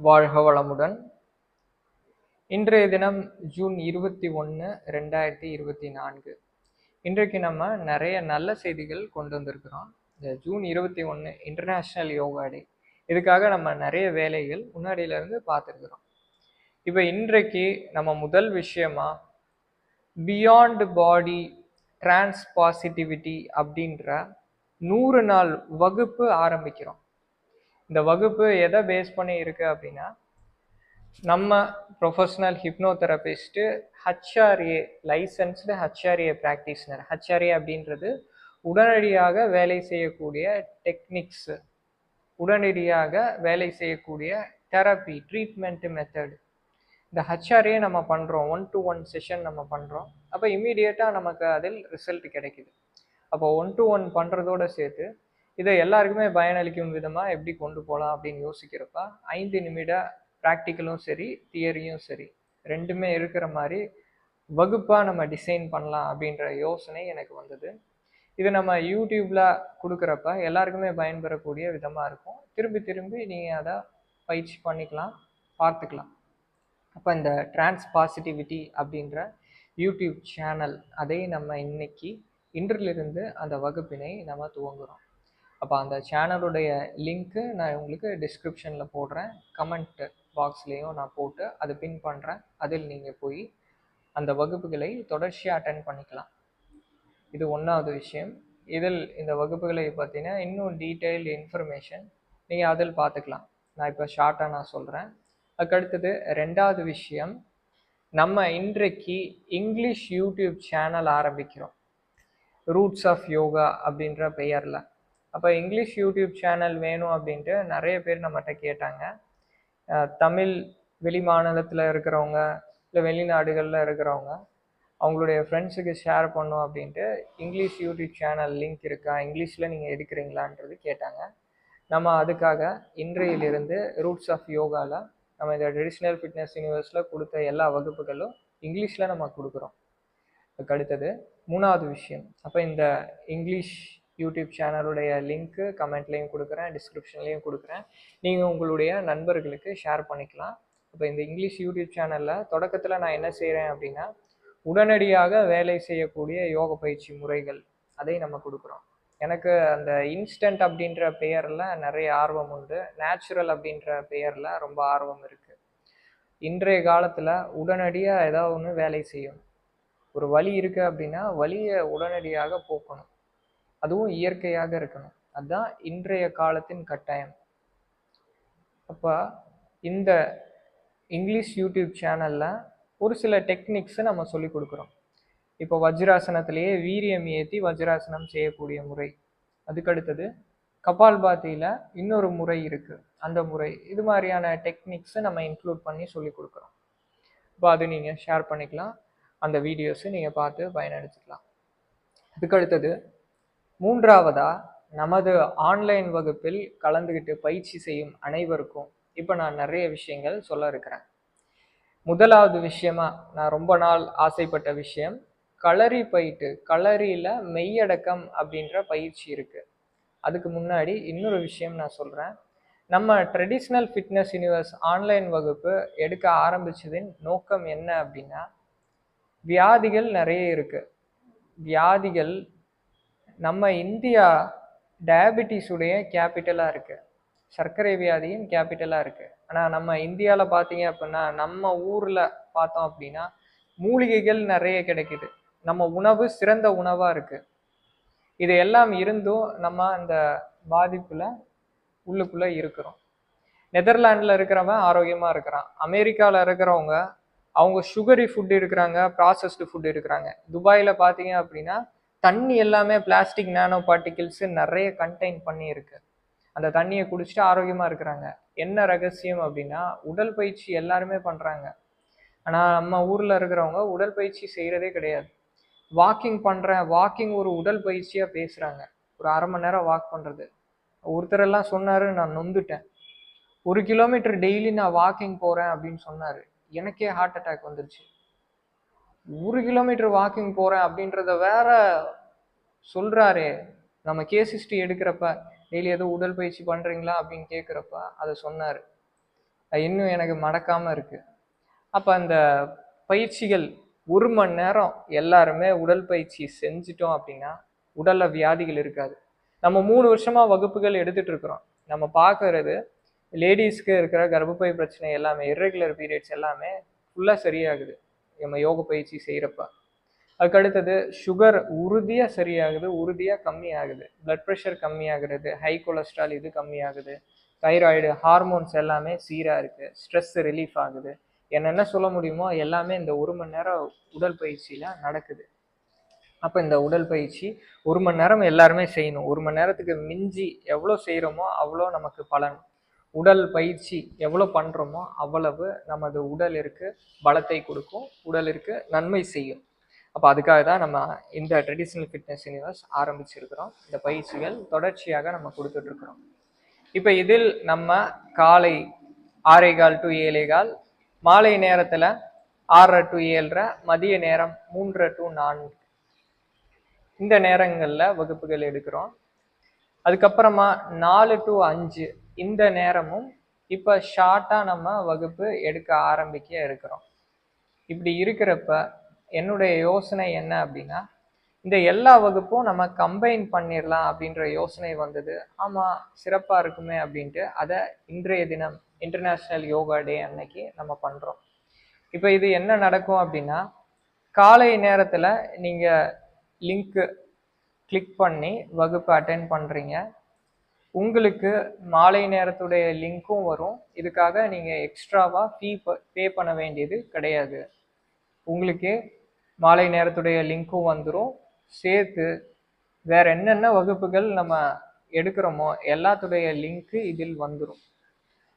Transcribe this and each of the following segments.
வாழ்க வளமுடன். இன்றைய தினம் ஜூன் 21, 2024. இன்றைக்கு நம்ம நிறைய நல்ல செய்திகள் கொண்டு வந்திருக்கிறோம். இந்த ஜூன் 21 இன்டர்நேஷ்னல் யோகா டே. இதுக்காக நம்ம நிறைய வேலைகள் முன்னாடியிலேருந்து பார்த்துருக்குறோம். இப்போ இன்றைக்கு நம்ம முதல் விஷயமா பியாண்ட் பாடி டிரான்ஸ்பாசிட்டிவிட்டி அப்படின்ற 100 நாள் வகுப்பு ஆரம்பிக்கிறோம். இந்த வகுப்பு எதை பேஸ் பண்ணி இருக்கு அப்படின்னா, நம்ம professional hypnotherapist HRA licensed HRA practitioner. HRA அப்படின்றது உடனடியாக வேலை செய்யக்கூடிய டெக்னிக்ஸு, உடனடியாக வேலை செய்யக்கூடிய தெரப்பி ட்ரீட்மெண்ட் மெத்தடு. இந்த ஹச்ஆர்ஏ நம்ம பண்ணுறோம், 1-to-1 செஷன் நம்ம பண்ணுறோம். அப்போ இம்மீடியட்டாக நமக்கு அதில் ரிசல்ட் கிடைக்குது. அப்போ 1-to-1 பண்ணுறதோடு சேர்த்து இதை எல்லாருக்குமே பயனளிக்கும் விதமாக எப்படி கொண்டு போகலாம் அப்படின்னு யோசிக்கிறப்ப 5 நிமிட ப்ராக்டிக்கலும் சரி தியரியும் சரி ரெண்டுமே இருக்கிற மாதிரி வகுப்பாக நம்ம டிசைன் பண்ணலாம் அப்படின்ற யோசனை எனக்கு வந்தது. இது நம்ம யூடியூப்பில் கொடுக்குறப்ப எல்லாருக்குமே பயன்பெறக்கூடிய விதமாக இருக்கும். திரும்பி திரும்பி நீங்கள் அதை பயிற்சி பண்ணிக்கலாம், பார்த்துக்கலாம். அப்போ இந்த டிரான்ஸ்பாசிட்டிவிட்டி அப்படின்ற யூடியூப் சேனல் அதை நம்ம இன்றிலிருந்து அந்த வகுப்பினை நம்ம துவங்குகிறோம். அப்போ அந்த சேனலுடைய லிங்க்கு நான் உங்களுக்கு டிஸ்கிரிப்ஷனில் போடுறேன், கமெண்ட் பாக்ஸ்லேயும் நான் போட்டு அதை பின் பண்ணுறேன். அதில் நீங்கள் போய் அந்த வகுப்புகளை தொடர்ச்சியாக அட்டென்ட் பண்ணிக்கலாம். இது 1வது விஷயம். இதில் இந்த வகுப்புகளை பார்த்தீங்கன்னா இன்னும் டீட்டெயில்டு இன்ஃபர்மேஷன் நீங்கள் அதில் பார்த்துக்கலாம். நான் இப்போ ஷார்ட்டாக நான் சொல்கிறேன். அதுக்கடுத்தது 2வது விஷயம், நம்ம இன்றைக்கு இங்கிலீஷ் யூடியூப் சேனல் ஆரம்பிக்கிறோம், ரூட்ஸ் ஆஃப் யோகா அப்படின்ற பெயரில். அப்போ இங்கிலீஷ் யூடியூப் சேனல் வேணும் அப்படின்ட்டு நிறைய பேர் நம்மகிட்ட கேட்டாங்க. தமிழ் வெளி மாநிலத்தில் இருக்கிறவங்க இல்லை வெளிநாடுகளில் இருக்கிறவங்க அவங்களுடைய ஃப்ரெண்ட்ஸுக்கு ஷேர் பண்ணோம் அப்படின்ட்டு இங்கிலீஷ் யூடியூப் சேனல் லிங்க் இருக்கா, இங்கிலீஷில் நீங்கள் எடுக்கிறீங்களான்றது கேட்டாங்க. நம்ம அதுக்காக இன்றையிலிருந்து ரூட்ஸ் ஆஃப் யோகாவில் நம்ம இந்த ட்ரெடிஷ்னல் ஃபிட்னஸ் யூனிவர்ஸில் கொடுத்த எல்லா வகுப்புகளும் இங்கிலீஷில் நம்ம கொடுக்குறோம். அதுக்கு அடுத்தது 3வது விஷயம், அப்போ இந்த இங்கிலீஷ் யூடியூப் சேனலுடைய லிங்க்கு கமெண்ட்லேயும் கொடுக்குறேன், டிஸ்கிரிப்ஷன்லேயும் கொடுக்குறேன். நீங்கள் உங்களுடைய நண்பர்களுக்கு ஷேர் பண்ணிக்கலாம். இப்போ இந்த இங்கிலீஷ் யூடியூப் சேனலில் தொடக்கத்தில் நான் என்ன செய்கிறேன் அப்படின்னா, உடனடியாக வேலை செய்யக்கூடிய யோக பயிற்சி முறைகள் அதை நம்ம கொடுக்குறோம். எனக்கு அந்த இன்ஸ்டன்ட் அப்படின்ற பெயரில் நிறைய ஆர்வம் உண்டு, நேச்சுரல் அப்படின்ற பெயரில் ரொம்ப ஆர்வம் இருக்குது. இன்றைய காலத்தில் உடனடியாக ஏதாவது ஒன்று வேலை செய்யும். ஒரு வலி இருக்குது அப்படின்னா வலியை உடனடியாக போக்கணும், அதுவும் இயற்கையாக இருக்கணும். அதுதான் இன்றைய காலத்தின் கட்டாயம். அப்போ இந்த இங்கிலீஷ் யூடியூப் சேனலில் ஒரு சில டெக்னிக்ஸை நம்ம சொல்லி கொடுக்குறோம். இப்போ வஜ்ராசனத்திலேயே வீரியம் ஏற்றி வஜ்ராசனம் செய்யக்கூடிய முறை, அதுக்கடுத்தது கபால்பாத்தியில் இன்னொரு முறை இருக்குது, அந்த முறை, இது மாதிரியான டெக்னிக்ஸை நம்ம இன்க்ளூட் பண்ணி சொல்லி கொடுக்குறோம். இப்போ அது நீங்கள் ஷேர் பண்ணிக்கலாம், அந்த வீடியோஸை நீங்கள் பார்த்து பயனடைச்சிக்கலாம். அதுக்கடுத்தது 3வதா நமது ஆன்லைன் வகுப்பில் கலந்துக்கிட்டு பயிற்சி செய்யும் அனைவருக்கும் இப்போ நான் நிறைய விஷயங்கள் சொல்ல இருக்கிறேன். 1வது விஷயமா நான் ரொம்ப நாள் ஆசைப்பட்ட விஷயம், களரி பயிட்டு, களரியில் மெய்யடக்கம் அப்படின்ற பயிற்சி இருக்குது. அதுக்கு முன்னாடி இன்னொரு விஷயம் நான் சொல்கிறேன். நம்ம ட்ரெடிஷ்னல் ஃபிட்னஸ் யூனிவர்ஸ் ஆன்லைன் வகுப்பு எடுக்க ஆரம்பித்ததின் நோக்கம் என்ன அப்படின்னா, வியாதிகள் நிறைய இருக்குது. வியாதிகள், நம்ம இந்தியா டயபெட்டிஸுடைய கேபிட்டலாக இருக்குது, சர்க்கரை வியாதியின் கேபிட்டலாக இருக்குது. ஆனால் நம்ம இந்தியாவில் பார்த்தீங்க அப்படின்னா, நம்ம ஊரில் பார்த்தோம் அப்படின்னா மூலிகைகள் நிறைய கிடைக்குது, நம்ம உணவு சிறந்த உணவாக இருக்குது. இது எல்லாம் இருந்தும் நம்ம அந்த பாதிப்பில் உள்ளுக்குள்ளே இருக்கிறோம். நெதர்லாண்டில் இருக்கிறவன் ஆரோக்கியமாக இருக்கிறான், அமெரிக்காவில் இருக்கிறவங்க அவங்க சுகரி ஃபுட் இருக்கிறாங்க, ப்ராசஸ்டு ஃபுட் இருக்கிறாங்க. துபாயில் பார்த்தீங்க அப்படின்னா தண்ணி எல்லாமே பிளாஸ்டிக் நானோ பார்ட்டிகிள்ஸு நிறைய கண்டெயின் பண்ணி இருக்கு. அந்த தண்ணியை குடிச்சிட்டு ஆரோக்கியமாக இருக்கிறாங்க. என்ன ரகசியம் அப்படின்னா, உடற்பயிற்சி எல்லாருமே பண்ணுறாங்க, ஆனால் நம்ம ஊரில் இருக்கிறவங்க உடற்பயிற்சி செய்கிறதே கிடையாது. வாக்கிங் பண்ணுறேன், வாக்கிங் ஒரு உடற்பயிற்சியாக பேசுகிறாங்க, ஒரு அரை மணி நேரம் வாக் பண்ணுறது. ஒருத்தரெல்லாம் சொன்னார், நான் நொந்துட்டேன், 1 கிலோமீட்டர் டெய்லி நான் வாக்கிங் போகிறேன் அப்படின்னு சொன்னார். எனக்கே ஹார்ட் அட்டாக் வந்துருச்சு. 1 கிலோமீட்டர் வாக்கிங் போகிறேன் அப்படின்றத வேற சொல்கிறாரே. நம்ம கேஸ் ஹிஸ்ட்ரி எடுக்கிறப்ப டெய்லி ஏதோ உடற்பயிற்சி பண்ணுறீங்களா அப்படின்னு கேட்குறப்ப அதை சொன்னார். இன்னும் எனக்கு மறக்காம இருக்கு. அப்போ அந்த பயிற்சிகள் 1 மணி நேரம் எல்லாருமே உடற்பயிற்சி செஞ்சிட்டோம் அப்படின்னா உடல்ல வியாதிகள் இருக்காது. நம்ம 3 வருஷமா வகுப்புகள் எடுத்துட்டு இருக்கிறோம். நம்ம பார்க்கறது லேடிஸ்க்கு இருக்கிற கர்ப்பப்பை பிரச்சனை எல்லாமே, இர்ரெகுலர் பீரியட்ஸ் எல்லாமே ஃபுல்லா சரியாகுது நம்ம யோக பயிற்சி செய்யறப்ப. அதுக்கு அடுத்தது சுகர் உறுதியா சரியாகுது, உறுதியா கம்மியாகுது, பிளட் ப்ரெஷர் கம்மியாகிறது, ஹை கொலஸ்ட்ரால் இது கம்மியாகுது, தைராய்டு ஹார்மோன்ஸ் எல்லாமே சீரா இருக்கு, ஸ்ட்ரெஸ் ரிலீஃப் ஆகுது. என்னென்ன சொல்ல முடியுமோ எல்லாமே இந்த 1 மணி நேரம் உடற்பயிற்சியில நடக்குது. அப்போ இந்த உடற்பயிற்சி 1 மணி நேரம் எல்லாருமே செய்யணும். 1 மணி நேரத்துக்கு மிஞ்சி எவ்வளோ செய்கிறோமோ அவ்வளோ நமக்கு பலன். உடல் பயிற்சி எவ்வளோ பண்ணுறோமோ அவ்வளவு நமது உடலிற்கு பலத்தை கொடுக்கும், உடலிற்கு நன்மை செய்யும். அப்போ அதுக்காக தான் நம்ம இந்த ட்ரெடிஷ்னல் ஃபிட்னஸ் யூனிவர்ஸ் ஆரம்பிச்சிருக்கிறோம். இந்த பயிற்சிகள் தொடர்ச்சியாக நம்ம கொடுத்துட்ருக்குறோம். இப்போ இதில் நம்ம காலை 6:15 to 7:15, மாலை நேரத்தில் 6:30 to 7:30, மதிய நேரம் 3:00 to 4 இந்த நேரங்களில் வகுப்புகள் எடுக்கிறோம். அதுக்கப்புறமா 4 to 5 இந்த நேரமும் இப்போ ஷார்ட்டாக நம்ம வகுப்பு எடுக்க ஆரம்பிக்க இருக்கிறோம். இப்படி இருக்கிறப்ப என்னுடைய யோசனை என்ன அப்படின்னா, இந்த எல்லா வகுப்பும் நம்ம கம்பைன் பண்ணிடலாம் அப்படின்ற யோசனை வந்தது. ஆமாம், சிறப்பாக இருக்குமே அப்படின்ட்டு அதை இன்றைய தினம் இன்டர்நேஷ்னல் யோகா டே அன்னைக்கு நம்ம பண்ணுறோம். இப்போ இது என்ன நடக்கும் அப்படின்னா, காலை நேரத்தில் நீங்கள் லிங்க்கு கிளிக் பண்ணி வகுப்பு அட்டென்ட் பண்ணுறீங்க. உங்களுக்கு மாலை நேரத்துடைய லிங்க்கும் வரும். இதுக்காக நீங்கள் எக்ஸ்ட்ராவாக பே பண்ண வேண்டியது கிடையாது. உங்களுக்கு மாலை நேரத்துடைய லிங்க்கும் வந்துடும். சேர்த்து வேற என்னென்ன வகுப்புகள் நம்ம எடுக்கிறோமோ எல்லாத்துடைய லிங்க்கு இதில் வந்துடும்.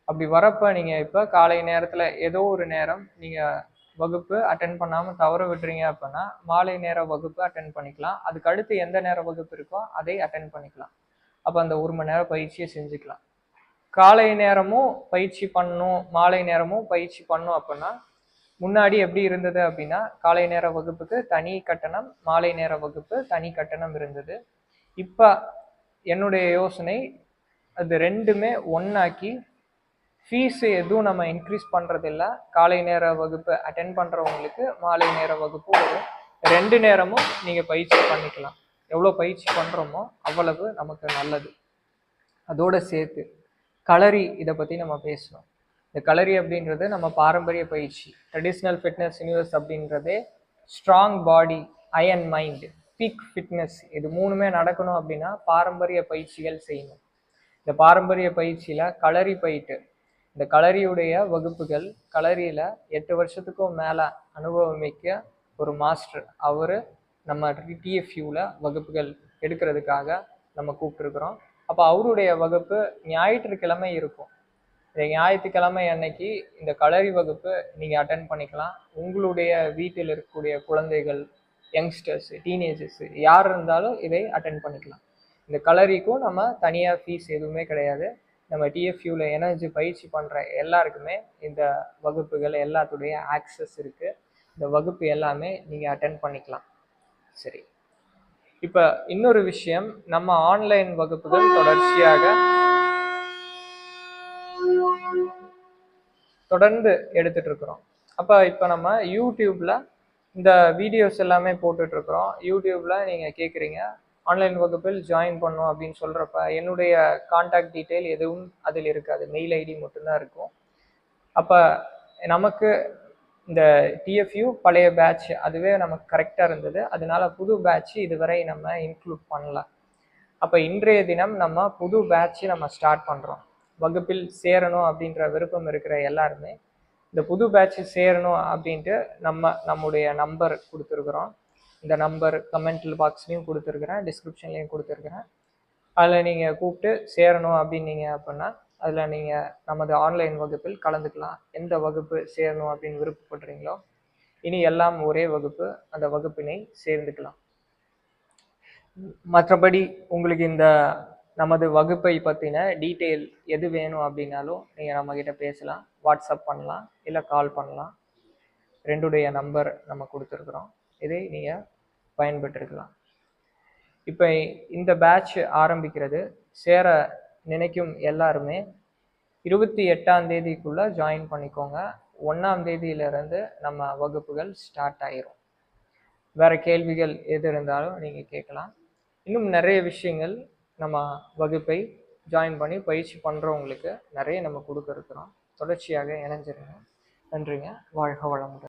அப்படி வரப்போ நீங்கள் இப்போ காலை நேரத்தில் ஏதோ ஒரு நேரம் நீங்கள் வகுப்பு அட்டென்ட் பண்ணாமல் தவற விட்டுறீங்க அப்படின்னா மாலை நேர வகுப்பு அட்டென்ட் பண்ணிக்கலாம். அதுக்கு அடுத்து எந்த நேர வகுப்பு இருக்கோ அதை அட்டென்ட் பண்ணிக்கலாம். அப்போ அந்த 1 மணி நேரம் பயிற்சியை செஞ்சுக்கலாம். காலை நேரமும் பயிற்சி பண்ணணும், மாலை நேரமும் பயிற்சி பண்ணணும் அப்படின்னா முன்னாடி எப்படி இருந்தது அப்படின்னா, காலை நேர வகுப்புக்கு தனி கட்டணம், மாலை நேர வகுப்பு தனி கட்டணம் இருந்தது. இப்போ என்னுடைய யோசனை அது ரெண்டுமே ஒன்னாக்கி ஃபீஸ் எதுவும் நம்ம இன்க்ரீஸ் பண்ணுறதில்ல. காலை நேர வகுப்பு அட்டென்ட் பண்ணுறவங்களுக்கு மாலை நேர வகுப்பு வரும். 2 நேரமும் நீங்கள் பயிற்சி பண்ணிக்கலாம். எவ்வளோ பயிற்சி பண்ணுறோமோ அவ்வளவு நமக்கு நல்லது. அதோடு சேர்த்து களரி இதை பற்றி நம்ம பேசணும். இந்த களரி அப்படின்றது நம்ம பாரம்பரிய பயிற்சி. ட்ரெடிஷ்னல் ஃபிட்னஸ் யூனிவர்ஸ் அப்படின்றதே strong body, iron mind, peak fitness இது 3மே நடக்கணும் அப்படின்னா பாரம்பரிய பயிற்சிகள் செய்யணும். இந்த பாரம்பரிய பயிற்சியில் களரி போயிட்டு இந்த களரியுடைய வகுப்புகள், களரியில் 8 வருஷத்துக்கும் மேலே அனுபவமிக்க ஒரு மாஸ்டர், அவர் நம்ம டிஎஃப்யூவில் வகுப்புகள் எடுக்கிறதுக்காக நம்ம கூப்பிட்டுருக்குறோம். அப்போ அவருடைய வகுப்பு ஞாயிற்றுக்கிழமை இருக்கும். இந்த ஞாயிற்றுக்கிழமை அன்னைக்கு இந்த களரி வகுப்பு நீங்கள் அட்டென்ட் பண்ணிக்கலாம். உங்களுடைய வீட்டில் இருக்கக்கூடிய குழந்தைகள், யங்ஸ்டர்ஸ், டீனேஜர்ஸ் யார் இருந்தாலும் இதை அட்டென்ட் பண்ணிக்கலாம். இந்த களரிக்கும் நம்ம தனியாக ஃபீஸ் எதுவுமே கிடையாது. நம்ம டிஎஃப்யூவில் எனர்ஜி பயிற்சி பண்ணுற எல்லாருக்குமே இந்த வகுப்புகள் எல்லாத்துடைய ஆக்சஸ் இருக்குது. இந்த வகுப்பு எல்லாமே நீங்கள் அட்டென்ட் பண்ணிக்கலாம். சரி, இப்போ இன்னொரு விஷயம், நம்ம ஆன்லைன் வகுப்புகள் தொடர்ந்து எடுத்துட்டு இருக்கிறோம். அப்போ இப்போ நம்ம யூடியூப்ல இந்த வீடியோஸ் எல்லாமே போட்டுட்டு இருக்கிறோம். யூடியூப்ல நீங்கள் கேட்குறீங்க ஆன்லைன் வகுப்பில் ஜாயின் பண்ணும் அப்படின்னு சொல்கிறப்ப என்னுடைய கான்டாக்ட் டீட்டெயில் எதுவும் அதில் இருக்காது, மெயில் ஐடி மட்டும்தான் இருக்கும். அப்போ நமக்கு இந்த டிஎஃப்யூ பழைய பேட்ச் அதுவே நமக்கு கரெக்டாக இருந்தது. அதனால புது பேட்ச் இதுவரை நம்ம இன்க்ளூட் பண்ணல. அப்போ இன்றைய தினம் நம்ம புது பேட்ச் நம்ம ஸ்டார்ட் பண்ணுறோம். வகுப்பில் சேரணும் அப்படின்ற விருப்பம் இருக்கிற எல்லாருமே இந்த புது பேட்ச் சேரணும் அப்படின்ட்டு நம்முடைய நம்பர் கொடுத்துருக்குறோம். இந்த நம்பர் கமெண்ட் பாக்ஸ்லையும் கொடுத்துருக்குறேன், டிஸ்கிரிப்ஷன்லையும் கொடுத்துருக்குறேன். அதில் நீங்கள் கூப்பிட்டு சேரணும் அப்படின்னீங்க அப்படின்னா அதில் நீங்கள் நமது ஆன்லைன் வகுப்பில் கலந்துக்கலாம். எந்த வகுப்பு சேரணும் அப்படின்னு விருப்பப்படுறீங்களோ இனி எல்லாம் ஒரே வகுப்பு, அந்த வகுப்பினை சேர்ந்துக்கலாம். மற்றபடி உங்களுக்கு இந்த நமது வகுப்பை பற்றின டீட்டெயில் எது வேணும் அப்படின்னாலும் நீங்கள் நம்மக்கிட்ட பேசலாம், வாட்ஸ்அப் பண்ணலாம், இல்லை கால் பண்ணலாம். 2 நம்பர் நம்ம கொடுத்துருக்குறோம், இதை நீங்கள் பயன்பெற்றிருக்கலாம். இப்போ இந்த பேட்ச் ஆரம்பிக்கிறது, சேர நினைக்கும் எல்லாருமே 28ஆம் தேதிக்குள்ளே ஜாயின் பண்ணிக்கோங்க. 1ஆம் தேதியிலிருந்து நம்ம வகுப்புகள் ஸ்டார்ட் ஆயிரும். வேறு கேள்விகள் எது இருந்தாலும் நீங்கள் கேட்கலாம். இன்னும் நிறைய விஷயங்கள் நம்ம வகுப்பை ஜாயின் பண்ணி பயிற்சி பண்ணுறவங்களுக்கு நிறைய நம்ம கொடுக்க இருக்கிறோம். தொடர்ச்சியாக இணைஞ்சிருங்க. நன்றிங்க. வாழ்க வளமுடன்.